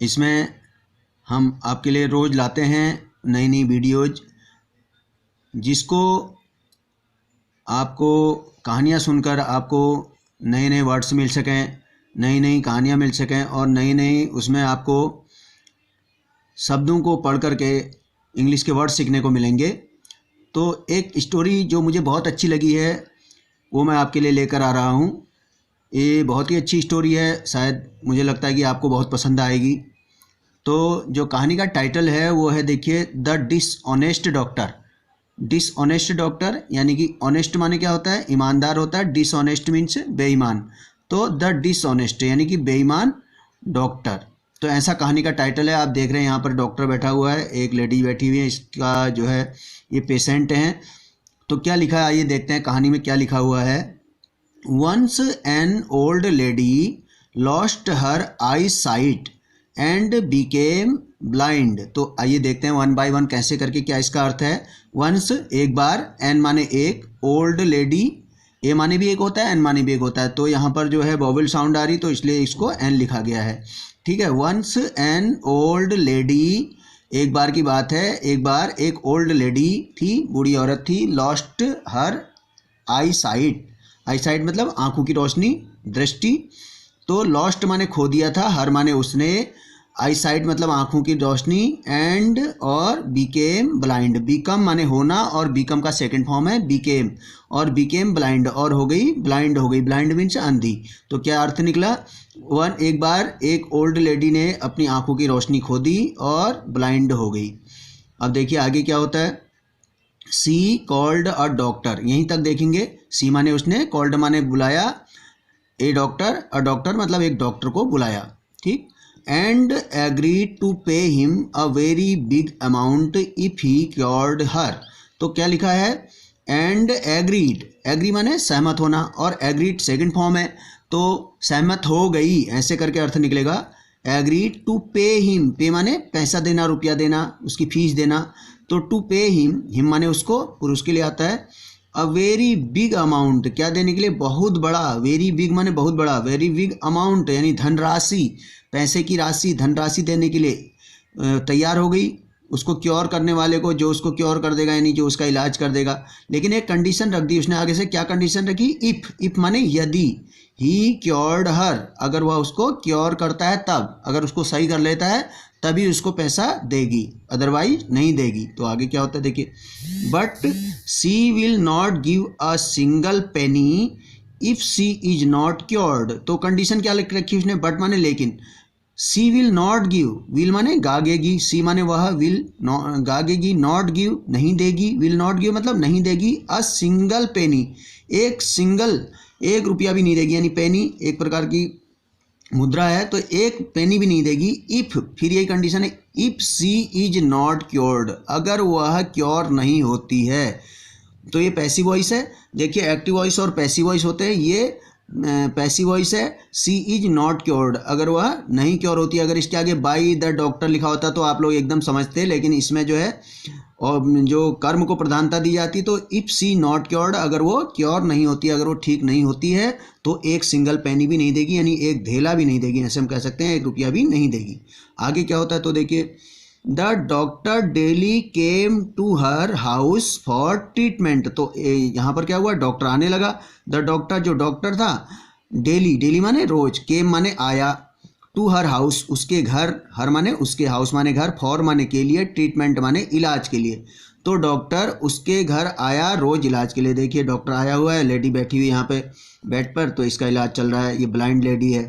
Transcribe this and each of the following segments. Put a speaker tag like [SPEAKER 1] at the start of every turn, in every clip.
[SPEAKER 1] इसमें हम आपके लिए रोज़ लाते हैं नई नई वीडियोज़, जिसको आपको कहानियाँ सुनकर आपको नए नए वर्ड्स मिल सकें, नई नई कहानियाँ मिल सकें और नई नई उसमें आपको शब्दों को पढ़ कर के इंग्लिश के वर्ड सीखने को मिलेंगे। तो एक स्टोरी जो मुझे बहुत अच्छी लगी है वो मैं आपके लिए लेकर आ रहा हूँ। ये बहुत ही अच्छी स्टोरी है, शायद मुझे लगता है कि आपको बहुत पसंद आएगी। तो जो कहानी का टाइटल है वो है, देखिए, the dishonest doctor. Dishonest doctor यानी कि ऑनेस्ट माने क्या होता है, ईमानदार होता है। डिसऑनेस्ट मीन्स बेईमान। तो द डिसऑनेस्ट यानी कि बेईमान डॉक्टर। तो ऐसा कहानी का टाइटल है। आप देख रहे हैं यहाँ पर डॉक्टर बैठा हुआ है, एक लेडी बैठी हुई है, इसका जो है ये पेशेंट हैं। तो क्या लिखा है आइए देखते हैं कहानी में क्या लिखा हुआ है। Once an old lady lost her eyesight and became blind. तो आइए देखते हैं वन बाय वन कैसे करके क्या इसका अर्थ है। वंस एक बार, एन माने एक, ओल्ड लेडी, ए माने भी एक होता है, एन माने भी एक होता है। तो यहाँ पर जो है वोवेल साउंड आ रही, तो इसलिए इसको एन लिखा गया है। ठीक है, वंस एन ओल्ड लेडी, एक बार की बात है, एक बार एक ओल्ड लेडी थी, बूढ़ी औरत थी, लॉस्ट हर आई साइट। आई साइट मतलब आंखों की रोशनी, दृष्टि। तो लॉस्ट माने खो दिया था, हर माने उसने, आई साइट मतलब आंखों की रोशनी, एंड और बिकेम ब्लाइंड। बिकम माने होना और बिकम का सेकंड फॉर्म है बिकेम, और बिकेम ब्लाइंड और हो गई ब्लाइंड, हो गई ब्लाइंड मीन्स अंधी। तो क्या अर्थ निकला, एक बार एक ओल्ड लेडी ने अपनी आंखों की रोशनी खो दी और ब्लाइंड हो गई। अब देखिए आगे क्या होता है। सी कॉल्ड अ डॉक्टर, यहीं तक देखेंगे। सी माने उसने, कॉल्ड माने बुलाया, ए डॉक्टर, अ डॉक्टर मतलब एक डॉक्टर को बुलाया। ठीक, and agreed to pay him a very big amount if he cured her. तो क्या लिखा है, एंड एग्रीड, एग्री माने सहमत होना, और एग्रीड सेकंड फॉर्म है, तो सहमत हो गई ऐसे करके अर्थ निकलेगा। एग्रीड टू पे हिम, पे माने पैसा देना, रुपया देना, उसकी फीस देना। तो टू पे हिम, हिम माने उसको, पुरुष के लिए आता है। अ वेरी बिग अमाउंट, क्या देने के लिए, बहुत बड़ा, वेरी बिग माने बहुत बड़ा, वेरी बिग अमाउंट यानी धनराशि, पैसे की राशि, धनराशि देने के लिए तैयार हो गई उसको क्योर करने वाले को, जो उसको क्योर कर देगा यानी जो उसका इलाज कर देगा। लेकिन एक कंडीशन रख दी उसने आगे से। क्या कंडीशन रखी, इफ माने यदि, ही क्योर्ड हर, अगर वह उसको क्योर करता है तब, अगर उसको सही कर लेता है तभी उसको पैसा देगी, अदरवाइज नहीं देगी। तो आगे क्या होता है देखिए, but she will not give a single penny if she is not cured. तो कंडीशन क्या लिख रखी उसने, बट माने लेकिन, she will not give, will माने गागेगी, सी माने वह, विल गागेगी, नॉट गिव नहीं देगी, विल नॉट गिव मतलब नहीं देगी, अ सिंगल पेनी, एक सिंगल, एक रुपया भी नहीं देगी, यानी पेनी एक प्रकार की मुद्रा है, तो एक पेनी भी नहीं देगी। इफ, फिर यही कंडीशन है, if she is not cured, अगर वह क्योर नहीं होती है। तो ये पैसिव वॉइस है। देखिए एक्टिव वॉइस और पैसिव वॉइस होते हैं, ये पैसिव वॉइस है। सी इज नॉट क्योर्ड, अगर वह नहीं क्योर होती है। अगर इसके आगे बाई द डॉक्टर लिखा होता तो आप लोग एकदम समझते, लेकिन इसमें जो है और जो कर्म को प्रधानता दी जाती, तो इफ सी नॉट क्योर्ड, अगर वो क्योर नहीं होती, अगर वो ठीक नहीं होती है, तो एक सिंगल पेनी भी नहीं देगी, यानी एक धेला भी नहीं देगी, ऐसे हम कह सकते हैं, एक रुपया भी नहीं देगी। आगे क्या होता है तो देखिए, the doctor daily came to her house for treatment. तो यहाँ पर क्या हुआ, डॉक्टर आने लगा। द डॉक्टर, जो डॉक्टर था, डेली, डेली माने रोज, केम माने आया, टू हर हाउस उसके घर, हर माने उसके, हाउस माने घर, फॉर माने के लिए, ट्रीटमेंट माने इलाज के लिए। तो डॉक्टर उसके घर आया रोज इलाज के लिए। देखिए डॉक्टर आया हुआ है, लेडी बैठी हुई यहाँ पे बेड पर, तो इसका इलाज चल रहा है, ये ब्लाइंड लेडी है।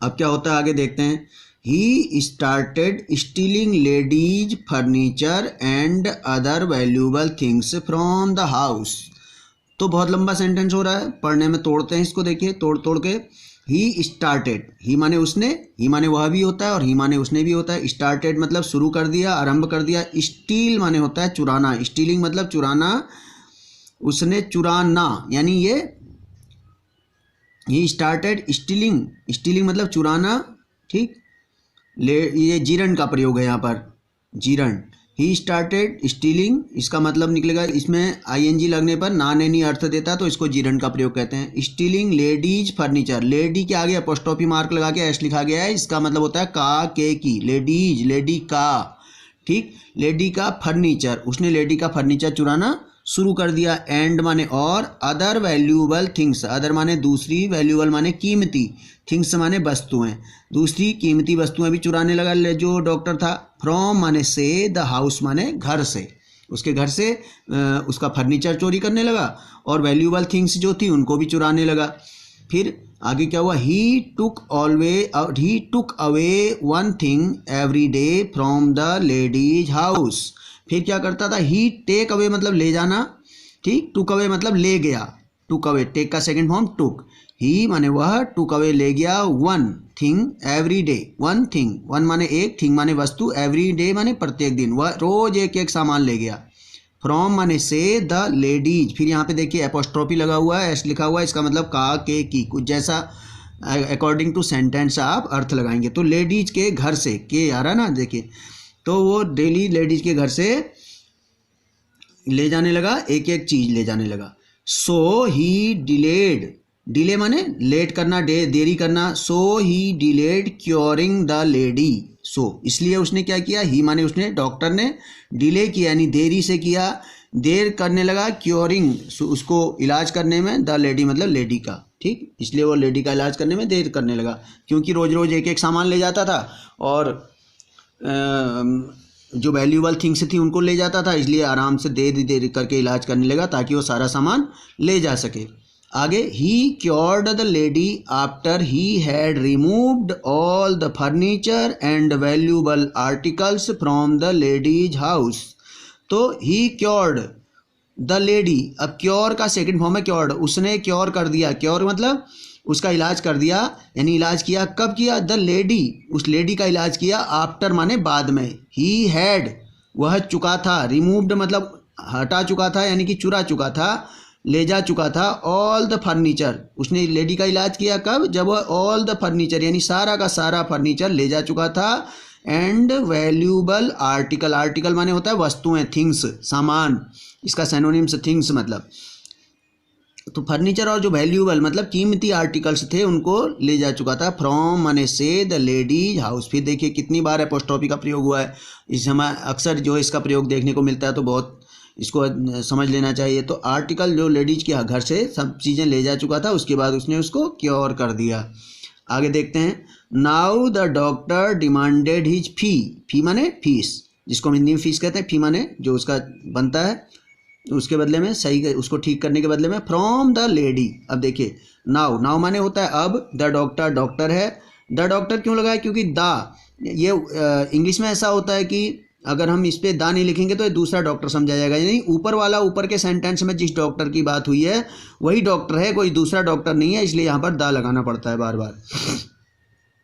[SPEAKER 1] अब क्या होता है आगे देखते हैं। He started stealing ladies furniture and other valuable things from the house. तो बहुत लंबा सेंटेंस हो रहा है, पढ़ने में तोड़ते हैं इसको, देखिए तोड़ तोड़ के। ही स्टार्टेड, ही माने उसने, ही माने वह भी होता है और ही माने उसने भी होता है। स्टार्टेड मतलब शुरू कर दिया, आरंभ कर दिया। स्टील माने होता है चुराना, स्टीलिंग मतलब चुराना, उसने चुराना, यानी ये ही स्टार्टेड स्टीलिंग, स्टीलिंग मतलब चुराना। ठीक, ये जीरण का प्रयोग है यहाँ पर, जीरण, ही स्टार्टेड स्टीलिंग, इसका मतलब निकलेगा, इसमें आईएनजी लगने पर ना ने नहीं अर्थ देता तो इसको जीरंड का प्रयोग कहते हैं। स्टीलिंग लेडीज फर्नीचर, लेडी के आगे अपोस्ट्रोफी मार्क लगा के एस लिखा गया है, इसका मतलब होता है का के की, लेडीज लेडी का, ठीक, लेडी का फर्नीचर, उसने लेडी का फर्नीचर चुराना शुरू कर दिया। एंड माने और, अदर वैल्यूएबल थिंग्स, अदर माने दूसरी, वैल्यूएबल माने कीमती, थिंग्स माने वस्तुएं, दूसरी कीमती वस्तुएं भी चुराने लगा जो डॉक्टर था। फ्रॉम माने से, द हाउस माने घर से, उसके घर से उसका फर्नीचर चोरी करने लगा और वैल्यूएबल थिंग्स जो थी उनको भी चुराने लगा। फिर आगे क्या हुआ, he took away one thing every day from the lady's house. फिर क्या करता था, ही टेक अवे मतलब ले जाना, ठीक, टुक अवे मतलब ले गया, टुक अवे, टेक का सेकंड फॉर्म टुक, ही माने वह, टुक अवे ले गया, one thing every day, one thing, one माने एक, थिंग माने वस्तु, एवरी डे माने प्रत्येक दिन, वह रोज एक एक सामान ले गया। फ्रॉम माने से, द लेडीज, फिर यहाँ पे देखिए एपोस्ट्रोफी लगा हुआ है, एस लिखा हुआ है, इसका मतलब का के की, कुछ जैसा अकॉर्डिंग टू सेंटेंस आप अर्थ लगाएंगे। तो लेडीज के घर से, के आ रहा ना देखिए, तो वो डेली लेडीज के घर से ले जाने लगा, एक एक चीज ले जाने लगा। सो ही डिलेड, डिले माने लेट करना, देरी करना, सो ही डिलेड क्योरिंग द लेडी, सो इसलिए उसने क्या किया, ही माने उसने, डॉक्टर ने डिले किया यानी देरी से किया, देर करने लगा, क्योरिंग उसको इलाज करने में, द लेडी मतलब लेडी का, ठीक, इसलिए वो लेडी का इलाज करने में देर करने लगा, क्योंकि रोज रोज एक एक सामान ले जाता था और जो वैल्यूएबल थिंग्स थी उनको ले जाता था, इसलिए आराम से देर करके इलाज करने लगा ताकि वो सारा सामान ले जा सके। आगे, he cured the lady after he had removed all the furniture and valuable articles from the lady's house. तो ही क्योर्ड द लेडी, अब क्योर का सेकंड फॉर्म है क्योर्ड, उसने क्योर कर दिया, क्योर मतलब उसका इलाज कर दिया, यानी इलाज किया, कब किया, द लेडी, उस लेडी का इलाज किया, आफ्टर माने बाद में, ही हैड वह चुका था, रिमूव्ड मतलब हटा चुका था यानी कि चुरा चुका था, ले जा चुका था, ऑल द फर्नीचर, उसने लेडी का इलाज किया कब, जब वह ऑल द फर्नीचर यानी सारा का सारा फर्नीचर ले जा चुका था, एंड वैल्यूएबल आर्टिकल, आर्टिकल माने होता है वस्तुएं, थिंग्स सामान, इसका सिनोनिम्स थिंग्स मतलब, तो फर्नीचर और जो वैल्यूएबल मतलब कीमती आर्टिकल्स थे उनको ले जा चुका था। फ्रॉम माने से, द लेडीज हाउस, फिर देखिए कितनी बार एपोस्ट्रोफी का प्रयोग हुआ है, इस समय अक्सर जो इसका प्रयोग देखने को मिलता है, तो बहुत इसको समझ लेना चाहिए। तो आर्टिकल जो लेडीज के घर से सब चीज़ें ले जा चुका था, उसके बाद उसने उसको क्योर कर दिया। आगे देखते हैं, now the doctor demanded his fee, fee माने फीस, जिसको हम हिंदी में फीस कहते हैं, फी माने जो उसका बनता है उसके बदले में, सही उसको ठीक करने के बदले में, फ्रॉम द लेडी। अब देखिए नाउ, नाउ माने होता है अब, द डॉक्टर, डॉक्टर है, द डॉक्टर क्यों लगा है, क्योंकि द, ये इंग्लिश में ऐसा होता है कि अगर हम इस पर दा नहीं लिखेंगे तो ये दूसरा डॉक्टर समझा जाएगा, यानी ऊपर वाला, ऊपर के सेंटेंस में जिस डॉक्टर की बात हुई है वही डॉक्टर है, कोई दूसरा डॉक्टर नहीं है, इसलिए यहाँ पर दा लगाना पड़ता है बार बार।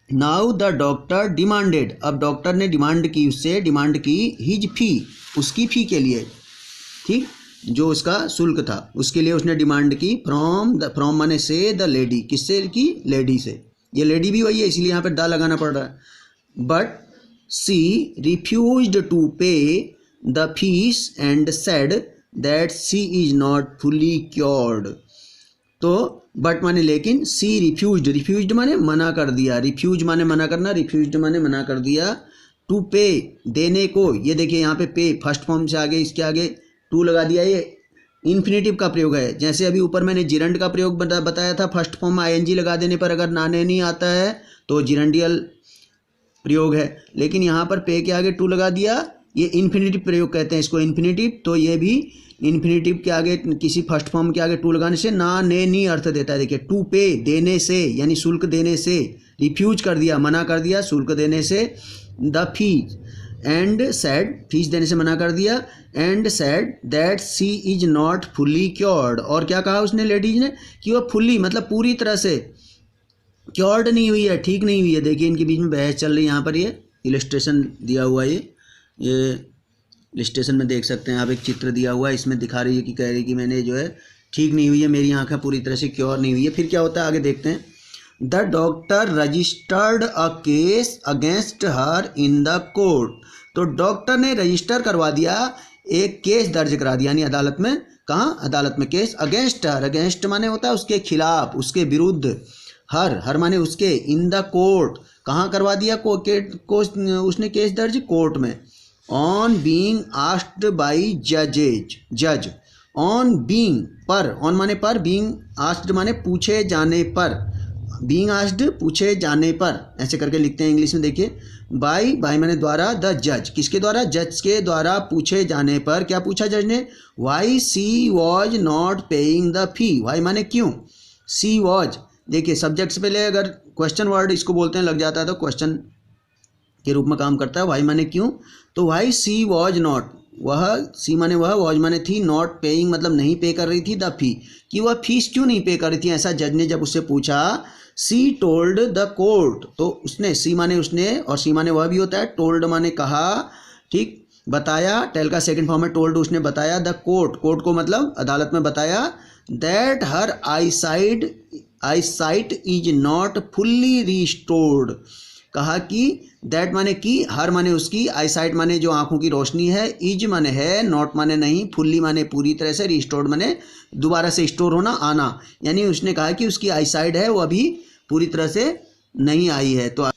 [SPEAKER 1] नाउ द डॉक्टर डिमांडेड, अब डॉक्टर ने डिमांड की, उससे डिमांड की, हिज फी, उसकी फी के लिए, ठीक, जो उसका शुल्क था उसके लिए उसने डिमांड की, फ्रॉम माने से, द लेडी, किससे की, लेडी से, ये लेडी भी वही है इसलिए यहाँ पे द लगाना पड़ रहा है। But she refused to pay the fees and said that she is not fully cured. तो बट माने लेकिन, सी रिफ्यूज्ड, रिफ्यूज्ड माने मना कर दिया, रिफ्यूज माने मना करना, रिफ्यूज्ड माने मना कर दिया, टू पे देने को, ये देखिए यहाँ पे पे फर्स्ट फॉर्म से आगे, इसके आगे टू लगा दिया, ये इन्फिनेटिव का प्रयोग है। जैसे अभी ऊपर मैंने जिरंड का प्रयोग बताया था, फर्स्ट फॉर्म में आईएनजी लगा देने पर अगर नाने नहीं आता है तो जिरंडियल प्रयोग है, लेकिन यहाँ पर पे के आगे टू लगा दिया, ये इन्फिनेटिव प्रयोग कहते हैं इसको, इन्फिनेटिव, तो ये भी इन्फिनेटिव के आगे किसी फर्स्ट फॉर्म के आगे टू लगाने से ना ने नी अर्थ देता है। देखिए टू पे देने से यानी शुल्क देने से, रिफ्यूज कर दिया मना कर दिया शुल्क देने से, the fees and said fees देने से मना कर दिया, and said that she is not fully cured, और क्या कहा उसने लेडीज ने कि वह फुली मतलब पूरी तरह से क्योर्ड नहीं हुई है, ठीक नहीं हुई है। देखिए इनके बीच में बहस चल रही है, यहाँ पर ये इलस्ट्रेशन दिया हुआ है, ये इलस्ट्रेशन में देख सकते हैं आप, एक चित्र दिया हुआ है, इसमें दिखा रही है कि कह रही है कि मैंने जो है ठीक नहीं हुई है, मेरी आँखें पूरी तरह से क्योर नहीं हुई है। फिर क्या होता है आगे देखते हैं। The doctor registered a case against her in the court. तो डॉक्टर ने रजिस्टर करवा दिया, एक केस दर्ज करा दिया, यानी अदालत में, कहाँ, अदालत में, केस अगेंस्ट हर, अगेंस्ट माने होता है उसके खिलाफ, उसके विरुद्ध, हर माने उसके, इन द कोर्ट, कहाँ करवा दिया, उसने केस दर्ज कोर्ट में। ऑन बीइंग आस्क्ड बाई जज, ऑन बीइंग, पर, ऑन माने पर, बीइंग आस्क्ड माने पूछे जाने पर, बीइंग आस्क्ड पूछे जाने पर, ऐसे करके लिखते हैं इंग्लिश में, देखिए, बाई माने द्वारा, द जज किसके द्वारा, जज के द्वारा पूछे जाने पर, क्या पूछा जज ने, why she was not paying the fee, why माने क्यों, सी वॉज, देखिए सब्जेक्ट से पहले अगर क्वेश्चन वर्ड इसको बोलते हैं लग जाता है तो क्वेश्चन के रूप में काम करता है। वाई माने क्यों, तो वाई सी वॉज नॉट, वह, सी माने वह, वॉज माने थी, नॉट पेइंग मतलब नहीं पे कर रही थी, द फी, कि वह फीस क्यों नहीं पे कर रही थी, ऐसा जज ने जब उससे पूछा, सी टोल्ड द कोर्ट, तो उसने, सी माने उसने और सी माने वह भी होता है, टोल्ड माने कहा, ठीक, बताया, टेल का सेकंड फॉर्म है टोल्ड, उसने बताया, द कोर्ट, कोर्ट को मतलब अदालत में बताया, that her eyesight is not fully restored, कहा कि दैट माने कि, हर माने उसकी, आईसाइट माने जो आंखों की रोशनी है, इज माने है, नॉट माने नहीं, फुल्ली माने पूरी तरह से, रिस्टोर्ड माने दोबारा से स्टोर होना, आना, यानी उसने कहा कि उसकी आईसाइट है वो अभी पूरी तरह से नहीं आई है। तो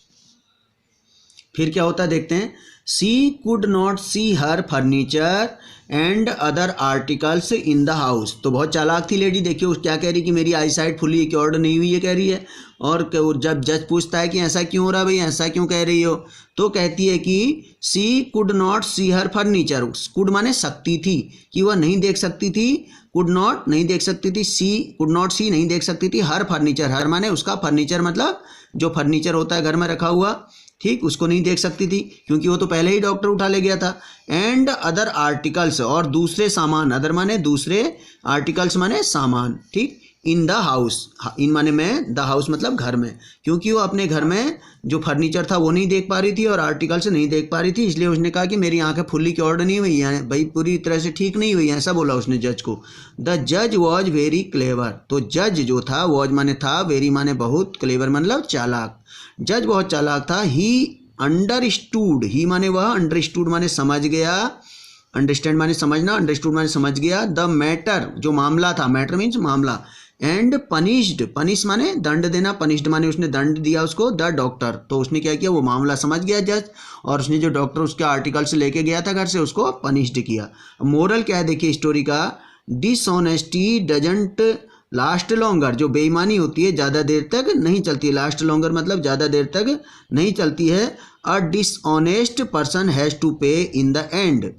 [SPEAKER 1] फिर क्या होता है देखते हैं, she could not see her furniture and other articles in the house. तो बहुत चालाक थी लेडी, देखिए उस क्या कह रही कि मेरी आई साइट फुली क्योर्ड नहीं हुई है कह रही है, और जब जज पूछता है कि ऐसा क्यों हो रहा है भाई, ऐसा क्यों कह रही हो, तो कहती है कि she could not see her furniture, could माने सकती थी, कि वह नहीं देख सकती थी, कुड नॉट नहीं देख सकती थी, सी कुड नॉट सी नहीं देख सकती थी, हर फर्नीचर, हर माने उसका, फर्नीचर मतलब जो फर्नीचर होता है घर में रखा हुआ, ठीक, उसको नहीं देख सकती थी क्योंकि वो तो पहले ही डॉक्टर उठा ले गया था, एंड अदर आर्टिकल्स, और दूसरे सामान, अदर माने दूसरे, आर्टिकल्स माने सामान, ठीक, इन द हाउस, इन माने में, द हाउस मतलब घर में, क्योंकि वो अपने घर में जो फर्नीचर था वो नहीं देख पा रही थी और आर्टिकल्स नहीं देख पा रही थी, इसलिए उसने कहा कि मेरी आंखें फुल्ली क्योर्ड नहीं हुई हैं भाई, पूरी तरह से ठीक नहीं हुई, ऐसा बोला उसने जज को। द जज वॉज वेरी क्लेवर, तो जज जो था, वॉज माने था, वेरी माने बहुत, क्लेवर मतलब चालाक, जज बहुत चालाक था। ही अंडरस्टूड, ही माने वह, अंडरस्टूड माने समझ गया, अंडरस्टैंड माने समझना, अंडरस्टूड माने समझ गया, द मैटर जो मामला था, मैटर मीन्स मामला, एंड पनिश्ड, पनिश माने दंड देना, पनिश्ड माने उसने दंड दिया उसको, द डॉक्टर, तो उसने क्या किया, वो मामला समझ गया जज, और उसने जो डॉक्टर उसके आर्टिकल से लेके गया था घर से, उसको पनिश्ड किया। मोरल क्या है देखिए स्टोरी का, डिसऑनेस्टी डजंट लास्ट लॉन्गर, जो बेईमानी होती है ज़्यादा देर तक नहीं चलती है, लास्ट लॉन्गर मतलब ज़्यादा देर तक नहीं चलती है। अ डिसऑनेस्ट पर्सन हैज़ टू पे इन द एंड,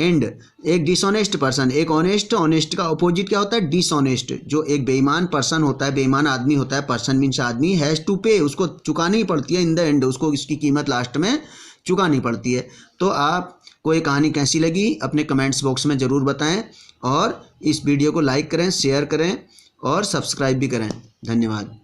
[SPEAKER 1] एंड एक डिसऑनेस्ट पर्सन, एक ऑनेस्ट, ऑनेस्ट का अपोजिट क्या होता है, डिसऑनेस्ट, जो एक बेईमान पर्सन होता है, बेईमान आदमी होता है, पर्सन मीन्स आदमी, हैज़ टू पे, उसको चुकानी पड़ती है, इन द एंड, उसको इसकी कीमत लास्ट में चुकानी पड़ती है। तो आपको ये कहानी कैसी लगी अपने कमेंट्स बॉक्स में ज़रूर बताएं, और इस वीडियो को लाइक करें, शेयर करें और सब्सक्राइब भी करें। धन्यवाद।